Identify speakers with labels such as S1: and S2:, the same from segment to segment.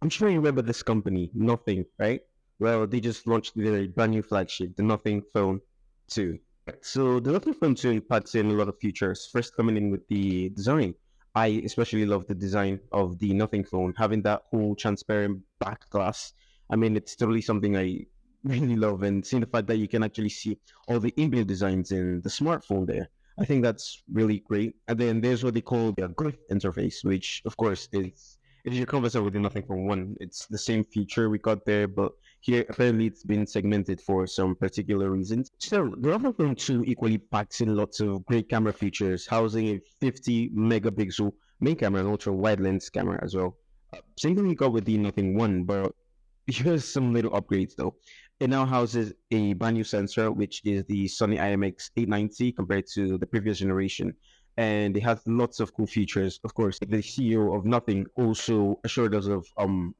S1: I'm sure you remember this company, Nothing, right? Well, they just launched their brand new flagship, the Nothing Phone 2. So the Nothing Phone 2 packs in a lot of features. First, coming in with the design. I especially love the design of the Nothing Phone, having that whole transparent back glass. I mean, it's totally something I really love, and seeing the fact that you can actually see all the inbuilt designs in the smartphone there. I think that's really great. And then there's what they call the glyph interface, which of course is it is your conversation with nothing from one. It's the same feature we got there, but here apparently it's been segmented for some particular reasons. So the Opera Phone 2 equally packs in lots of great camera features, housing a 50 megapixel main camera and ultra wide lens camera as well. Same thing we got with the Nothing 1, but here's some little upgrades though. It now houses a brand new sensor, which is the Sony IMX 890 compared to the previous generation. And it has lots of cool features. Of course, the CEO of Nothing also assured us of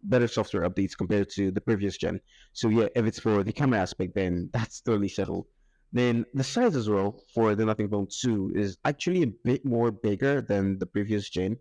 S1: better software updates compared to the previous gen. So yeah, if it's for the camera aspect, then that's totally settled. Then the size as well for the Nothing Phone 2 is actually a bit more bigger than the previous gen,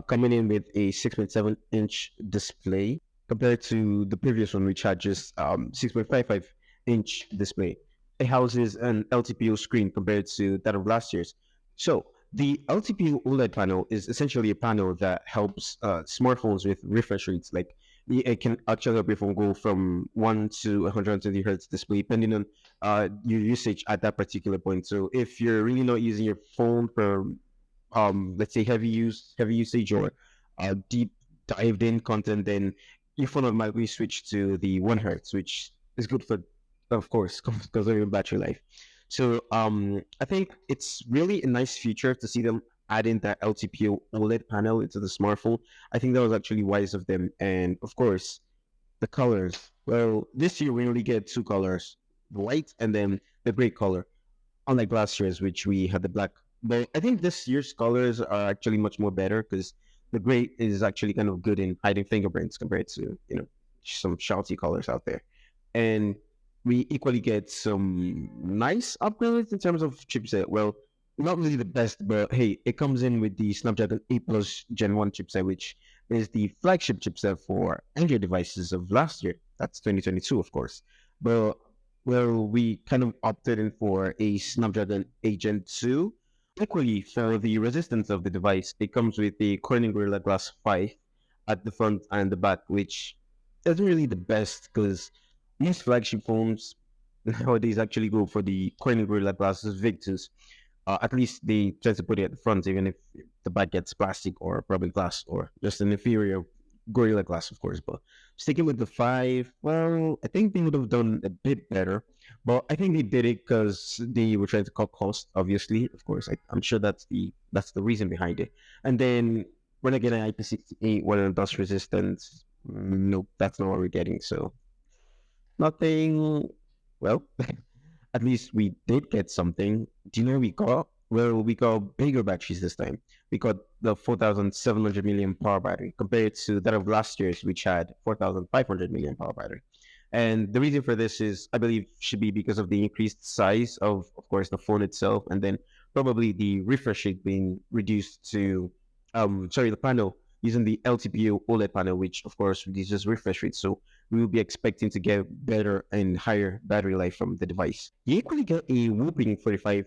S1: coming in with a 6.7-inch display compared to the previous one, which had just 6.55-inch display. It houses an LTPO screen compared to that of last year's. So the LTPO OLED panel is essentially a panel that helps smartphones with refresh rates. Like it can actually help your phone go from 1 to 120 hertz display, depending on your usage at that particular point. So if you're really not using your phone for let's say heavy usage or deep dived in content, then your phone automatically switch to the 1 hertz, which is good for, of course, because of your battery life. So I think it's really a nice feature to see them adding that LTPO OLED panel into the smartphone. I think that was actually wise of them. And of course, the colors. Well, this year we only get two colors, the white and then the gray color, unlike last year's, which we had the black. But I think this year's colors are actually much more better because the gray is actually kind of good in hiding fingerprints compared to some shouty colors out there. And we equally get some nice upgrades in terms of chipset. Well, not really the best, but hey, it comes in with the Snapdragon 8 Plus Gen 1 chipset, which is the flagship chipset for Android devices of last year. That's 2022, of course. But well, we kind of opted in for a Snapdragon 8 Gen 2. Equally, for the resistance of the device, it comes with the Corning Gorilla Glass 5 at the front and the back, which isn't really the best because most flagship phones nowadays actually go for the Corning Gorilla Glass Victus. At least they try to put it at the front, even if the back gets plastic or probably glass or just an inferior Gorilla Glass, of course. But sticking with the 5, well, I think they would have done a bit better. But I think they did it because they were trying to cut cost. Obviously, of course, I'm sure that's the reason behind it. And then when I get an IP68, water and dust resistance, nope, that's not what we're getting. So nothing. Well, at least we did get something. Do you know what we got? Well, we got bigger batteries this time. We got the 4,700 million power battery compared to that of last year's, which had 4,500 million power battery. And the reason for this is, I believe, should be because of the increased size of course, the phone itself, and then probably the refresh rate being reduced to, the panel using the LTPO OLED panel, which of course reduces refresh rate. So we will be expecting to get better and higher battery life from the device. You equally get a whooping 45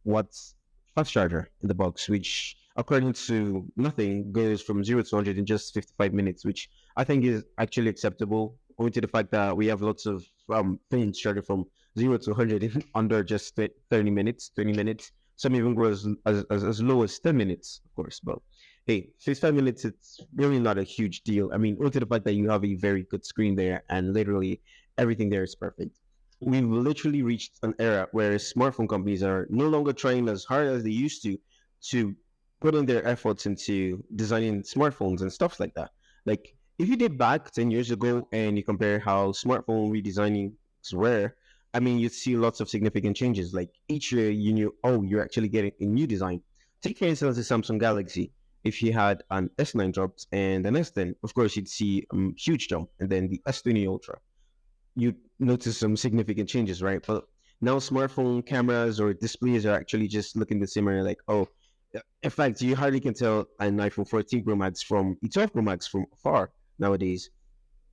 S1: watts fast charger in the box, which according to Nothing goes from 0 to 100 in just 55 minutes, which I think is actually acceptable, owing to the fact that we have lots of phones charging from 0 to 100 in under just 30 minutes, 20 minutes. Some even go as low as 10 minutes, of course. But hey, 55 minutes, it's really not a huge deal. I mean, owing to the fact that you have a very good screen there and literally everything there is perfect. We've literally reached an era where smartphone companies are no longer trying as hard as they used to put in their efforts into designing smartphones and stuff like that. Like if you did back 10 years ago and you compare how smartphone redesigning were, I mean, you'd see lots of significant changes. Like each year you knew, oh, you're actually getting a new design. Take for instance the Samsung Galaxy. If you had an S9 dropped and an S10, of course you'd see a huge jump, and then the S20 Ultra you notice some significant changes, right? But now smartphone cameras or displays are actually just looking the same, and you're like, oh, in fact, you hardly can tell an iPhone 14 Pro Max from a 12 Pro Max from afar. nowadays,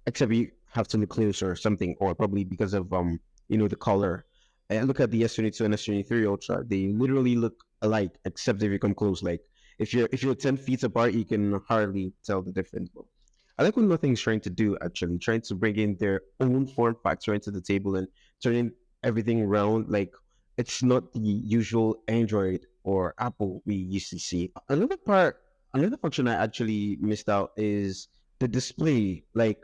S1: except you have to look close or something, or probably because of the color. And look at the S22 and S23 Ultra; they literally look alike, except if you come close. Like if you're 10 feet apart, you can hardly tell the difference. But I like what Nothing's trying to do, actually, trying to bring in their own form factor into the table and turning everything around. Like it's not the usual Android or Apple we used to see. Another function I actually missed out is the display. Like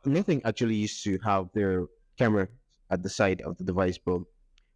S1: Nothing actually used to have their camera at the side of the device, but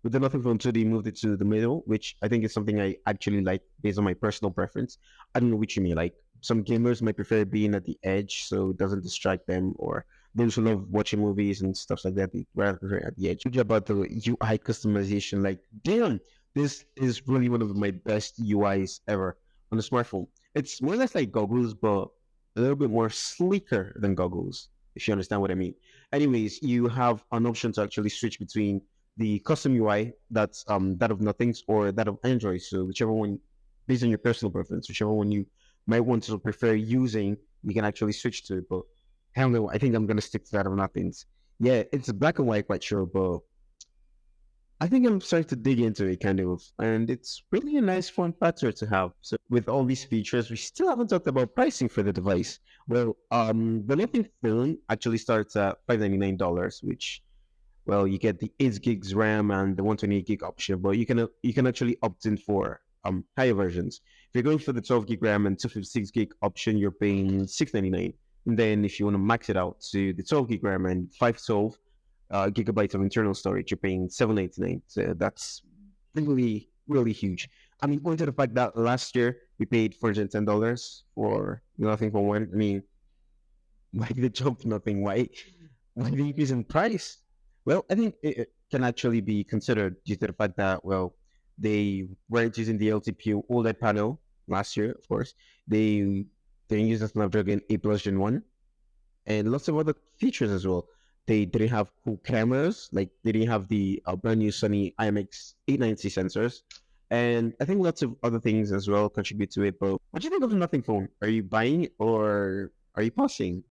S1: with the Nothing Phone 2, they moved it to the middle, which I think is something I actually like based on my personal preference. I don't know which you mean. Like some gamers might prefer being at the edge so it doesn't distract them, or those who love watching movies and stuff like that, they rather at the edge. About the UI customization, like damn, this is really one of my best UIs ever on the smartphone. It's more or less like goggles, but a little bit more sleeker than goggles, if you understand what I mean. Anyways, you have an option to actually switch between the custom UI that's that of Nothings or that of Android. So whichever one, based on your personal preference, whichever one you might want to prefer using, you can actually switch to it. But hell no, I think I'm gonna stick to that of Nothings. Yeah, it's black and white, quite sure, but I think I'm starting to dig into it kind of, and it's really a nice fun factor to have. So with all these features, we still haven't talked about pricing for the device. Well, the Nothing phone actually starts at $599, which you get the 8 gigs RAM and the 128 gig option, but you can actually opt in for higher versions. If you're going for the 12 gig RAM and 256 gig option, you're paying $699. And then if you want to max it out to the 12 gig RAM and 512 gigabytes of internal storage, you're paying $799. So that's really, really huge. I mean, point to the fact that last year we paid $410 for Nothing for one. I mean, why did it jump to Nothing? Why the increase in price? Well, I think it can actually be considered due to the fact that, they weren't using the LTPO OLED panel last year, of course. They used the Snapdragon 8 Plus Gen 1 and lots of other features as well. They didn't have cool cameras, like they didn't have the brand new Sony IMX 890 sensors. And I think lots of other things as well contribute to it. But what do you think of the Nothing phone? Are you buying it or are you passing?